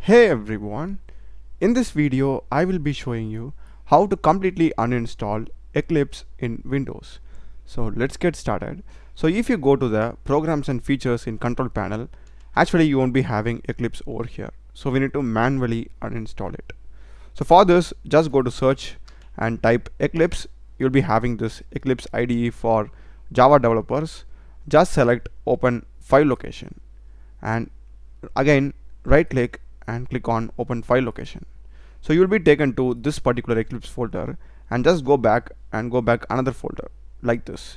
Hey everyone, in this video I will be showing you how to completely uninstall Eclipse in Windows. So let's get started. So if you go to the programs and features in control panel, actually you won't be having Eclipse over here. So we need to manually uninstall it. So for this, just go to search and type Eclipse. You'll be having this Eclipse IDE for Java developers. Just select open file location and again right click and click on open file location. So you'll be taken to this particular Eclipse folder and just go back another folder like this.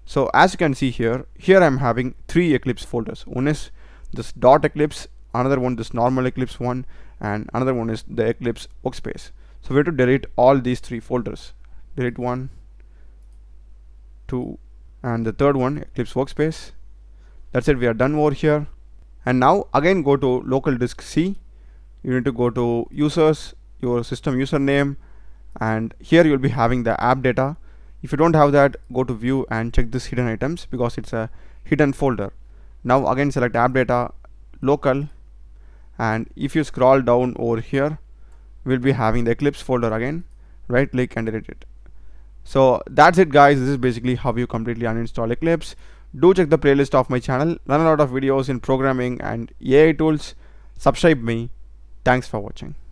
So as you can see here I'm having three Eclipse folders. One is this dot Eclipse, another one this normal Eclipse one, and another one is the Eclipse workspace. So we have to delete all these three folders. Delete 1, 2, and the third one Eclipse workspace. That's it, we are done over here. And now again go to local disk C. You need to go to users, your system username, and here you'll be having the app data. If you don't have that, go to view and check this hidden items because it's a hidden folder. Now again select app data, local, and if you scroll down over here, we'll be having the Eclipse folder again. Right click and delete it. So that's it guys, this is basically how you completely uninstall Eclipse. Do check the playlist of my channel, learn a lot of videos in programming and AI tools. Subscribe me. Thanks for watching.